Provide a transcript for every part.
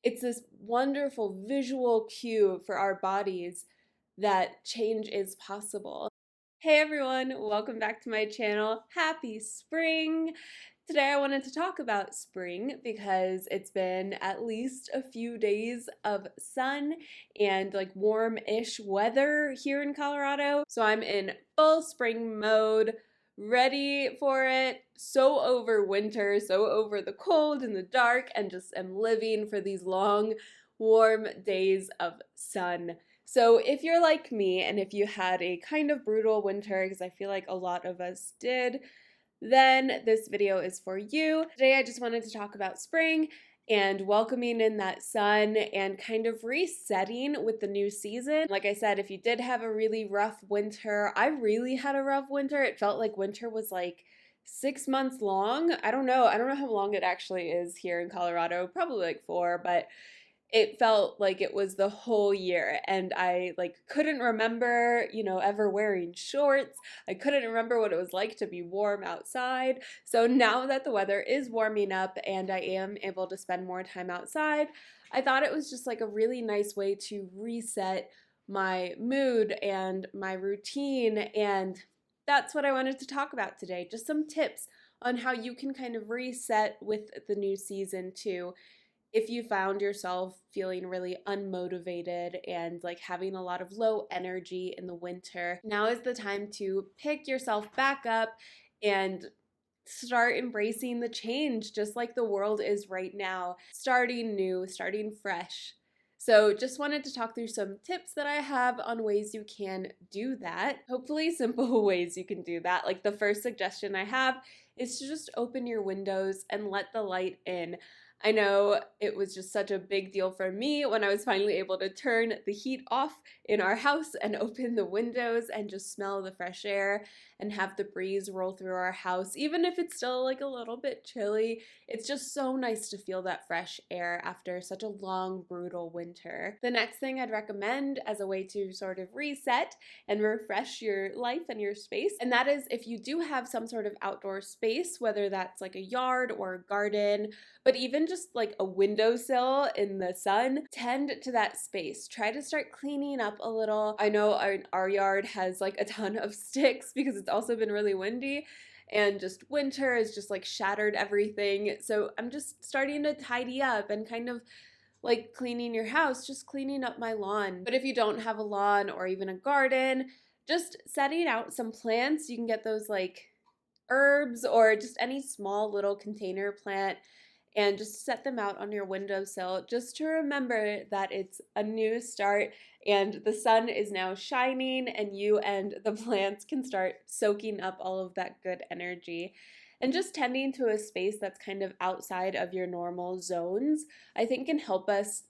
it's this wonderful visual cue for our bodies that change is possible. Hey everyone, welcome back to my channel. Happy spring! Today I wanted to talk about spring because it's been at least a few days of sun and like warm-ish weather here in Colorado. So I'm in full spring mode, ready for it, so over winter, so over the cold and the dark, and just am living for these long, warm days of sun. So if you're like me and if you had a kind of brutal winter, because I feel like a lot of us did, then this video is for you. Today I just wanted to talk about spring and welcoming in that sun and kind of resetting with the new season. Like I said, if you did have a really rough winter, I really had a rough winter. It felt like winter was like 6 months long. I don't know how long it actually is here in Colorado, probably like 4, but it felt like it was the whole year, and I like couldn't remember, ever wearing shorts. I couldn't remember what it was like to be warm outside. So now that the weather is warming up and I am able to spend more time outside, I thought it was just like a really nice way to reset my mood and my routine, and that's what I wanted to talk about today. Just some tips on how you can kind of reset with the new season too, if you found yourself feeling really unmotivated and like having a lot of low energy in the winter. Now is the time to pick yourself back up and start embracing the change, just like the world is right now, starting new, starting fresh. So just wanted to talk through some tips that I have on ways you can do that. Hopefully simple ways you can do that. Like the first suggestion I have is to just open your windows and let the light in. I know it was just such a big deal for me when I was finally able to turn the heat off in our house and open the windows and just smell the fresh air and have the breeze roll through our house. Even if it's still like a little bit chilly, it's just so nice to feel that fresh air after such a long, brutal winter. The next thing I'd recommend as a way to sort of reset and refresh your life and your space, and that is if you do have some sort of outdoor space, whether that's like a yard or a garden, but even just like a windowsill in the sun, tend to that space. Try to start cleaning up a little. I know our yard has like a ton of sticks because it's also been really windy, and just winter has just like shattered everything. So I'm just starting to tidy up and kind of like cleaning your house, just cleaning up my lawn. But if you don't have a lawn or even a garden, just setting out some plants. You can get those like herbs or just any small little container plant and just set them out on your windowsill just to remember that it's a new start and the sun is now shining and you and the plants can start soaking up all of that good energy. And just tending to a space that's kind of outside of your normal zones, I think can help us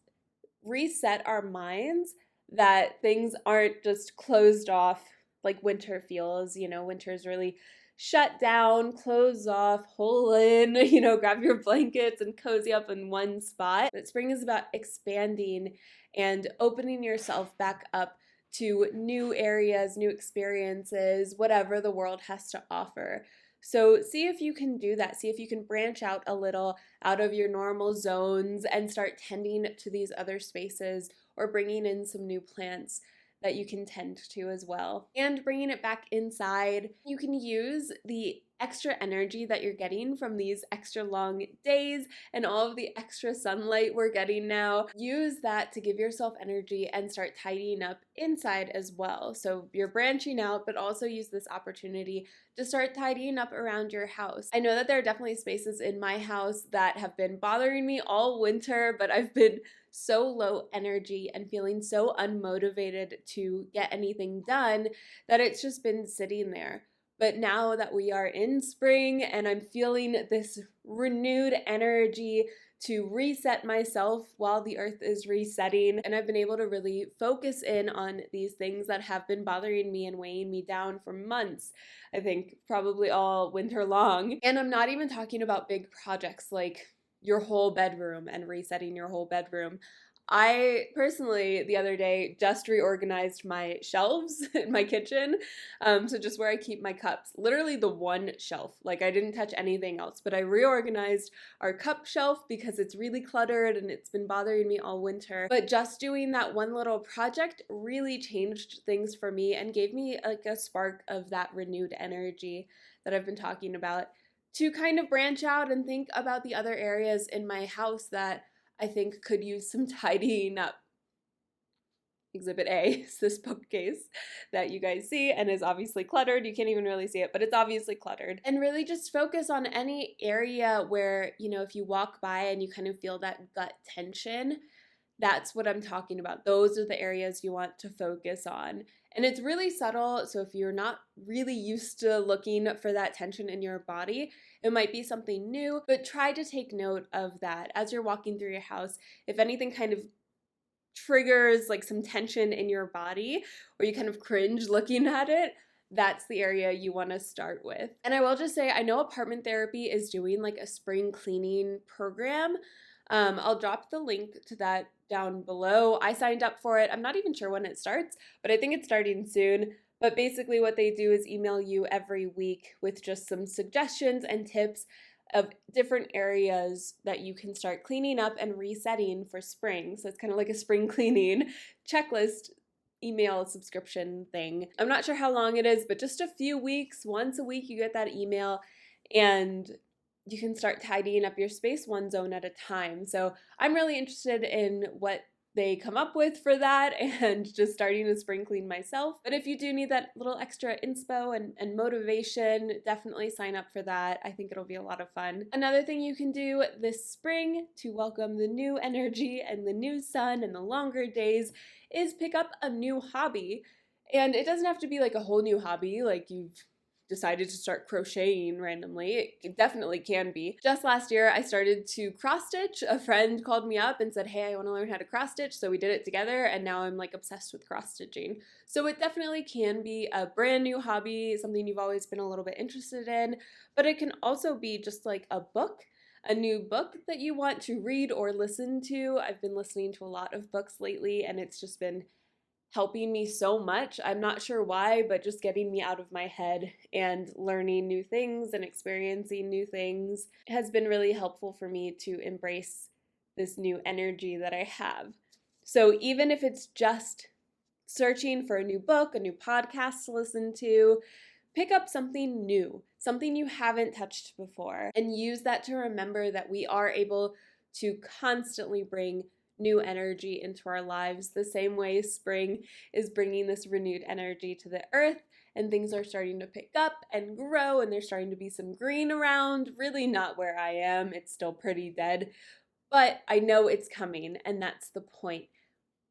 reset our minds that things aren't just closed off like winter feels. Winter's really shut down, close off, hole in, grab your blankets and cozy up in one spot. But spring is about expanding and opening yourself back up to new areas, new experiences, whatever the world has to offer. So see if you can do that. See if you can branch out a little out of your normal zones and start tending to these other spaces or bringing in some new plants that you can tend to as well. And bringing it back inside, you can use the extra energy that you're getting from these extra long days and all of the extra sunlight we're getting now. Use that to give yourself energy and start tidying up inside as well. So you're branching out, but also use this opportunity to start tidying up around your house. I know that there are definitely spaces in my house that have been bothering me all winter, but I've been so low energy and feeling so unmotivated to get anything done that it's just been sitting there. But now that we are in spring and I'm feeling this renewed energy to reset myself while the earth is resetting, and I've been able to really focus in on these things that have been bothering me and weighing me down for months, I think probably all winter long. And I'm not even talking about big projects like your whole bedroom and resetting your whole bedroom. I personally, the other day, just reorganized my shelves in my kitchen. So just where I keep my cups, literally the one shelf. Like I didn't touch anything else, but I reorganized our cup shelf because it's really cluttered and it's been bothering me all winter. But just doing that one little project really changed things for me and gave me like a spark of that renewed energy that I've been talking about to kind of branch out and think about the other areas in my house that I think could use some tidying up. Exhibit A is this bookcase that you guys see and is obviously cluttered. You can't even really see it, but it's obviously cluttered. And really just focus on any area where, if you walk by and you kind of feel that gut tension, that's what I'm talking about. Those are the areas you want to focus on. And it's really subtle. So if you're not really used to looking for that tension in your body, it might be something new, but try to take note of that as you're walking through your house. If anything kind of triggers like some tension in your body or you kind of cringe looking at it, that's the area you want to start with. And I will just say, I know Apartment Therapy is doing like a spring cleaning program. I'll drop the link to that down below. I signed up for it. I'm not even sure when it starts, but I think it's starting soon. But basically what they do is email you every week with just some suggestions and tips of different areas that you can start cleaning up and resetting for spring. So it's kind of like a spring cleaning checklist email subscription thing. I'm not sure how long it is, but just a few weeks, once a week you get that email and you can start tidying up your space one zone at a time. So I'm really interested in what they come up with for that and just starting to spring clean myself. But if you do need that little extra inspo and motivation, definitely sign up for that. I think it'll be a lot of fun. Another thing you can do this spring to welcome the new energy and the new sun and the longer days is pick up a new hobby. And it doesn't have to be like a whole new hobby, like you've decided to start crocheting randomly. It definitely can be. Just last year, I started to cross stitch. A friend called me up and said, hey, I want to learn how to cross stitch. So we did it together and now I'm like obsessed with cross stitching. So it definitely can be a brand new hobby, something you've always been a little bit interested in, but it can also be just like a book, a new book that you want to read or listen to. I've been listening to a lot of books lately and it's just been helping me so much. I'm not sure why, but just getting me out of my head and learning new things and experiencing new things has been really helpful for me to embrace this new energy that I have. So even if it's just searching for a new book, a new podcast to listen to, pick up something new, something you haven't touched before, and use that to remember that we are able to constantly bring new energy into our lives the same way spring is bringing this renewed energy to the earth and things are starting to pick up and grow and there's starting to be some green around. Really not where I am. It's still pretty dead, but I know it's coming and that's the point.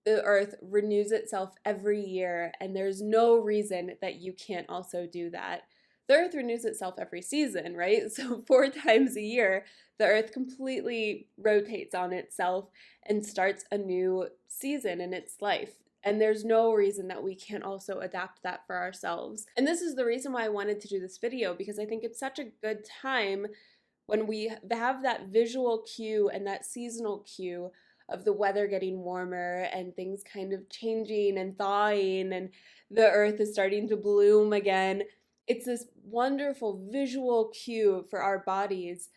The earth renews itself every year and there's no reason that you can't also do that. The earth renews itself every season, right? So 4 times a year, the earth completely rotates on itself and starts a new season in its life. And there's no reason that we can't also adapt that for ourselves. And this is the reason why I wanted to do this video, because I think it's such a good time when we have that visual cue and that seasonal cue of the weather getting warmer and things kind of changing and thawing and the earth is starting to bloom again. It's this wonderful visual cue for our bodies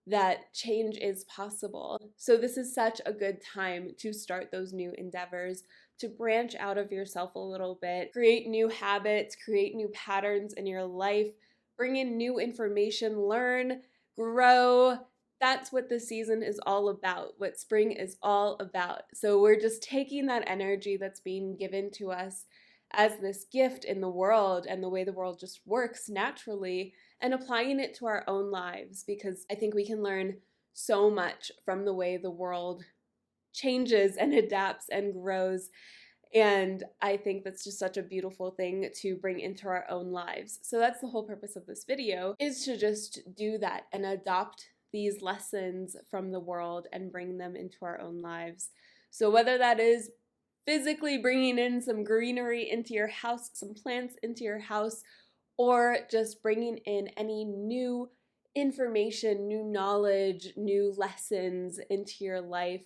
that change is possible. So this is such a good time to start those new endeavors, to branch out of yourself a little bit, create new habits, create new patterns in your life, bring in new information, learn, grow. That's what the season is all about, what spring is all about. So we're just taking that energy that's being given to us as this gift in the world and the way the world just works naturally and applying it to our own lives, because I think we can learn so much from the way the world changes and adapts and grows. And I think that's just such a beautiful thing to bring into our own lives. So that's the whole purpose of this video, is to just do that and adopt these lessons from the world and bring them into our own lives. So whether that is physically bringing in some greenery into your house, some plants into your house, or just bringing in any new information, new knowledge, new lessons into your life,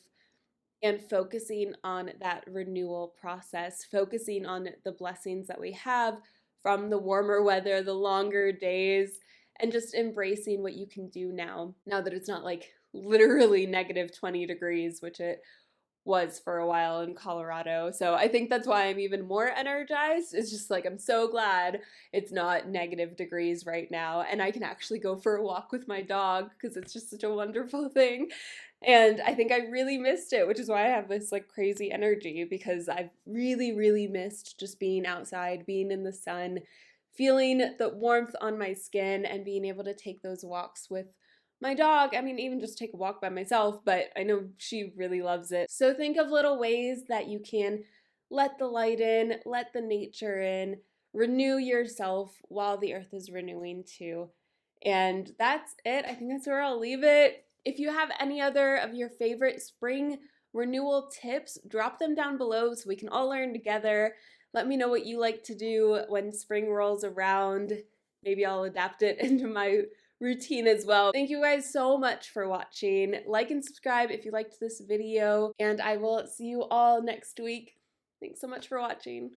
and focusing on that renewal process, focusing on the blessings that we have from the warmer weather, the longer days, and just embracing what you can do now that it's not like literally negative 20 degrees, which it was for a while in Colorado. So I think that's why I'm even more energized. It's just like I'm so glad it's not negative degrees right now and I can actually go for a walk with my dog because it's just such a wonderful thing. And I think I really missed it, which is why I have this like crazy energy because I've really, really missed just being outside, being in the sun, feeling the warmth on my skin, and being able to take those walks with my dog. I mean, even just take a walk by myself, but I know she really loves it. So think of little ways that you can let the light in, let the nature in, renew yourself while the earth is renewing too. And that's it. I think that's where I'll leave it. If you have any other of your favorite spring renewal tips, drop them down below so we can all learn together. Let me know what you like to do when spring rolls around. Maybe I'll adapt it into my routine as well. Thank you guys so much for watching. Like and subscribe if you liked this video, and I will see you all next week. Thanks so much for watching.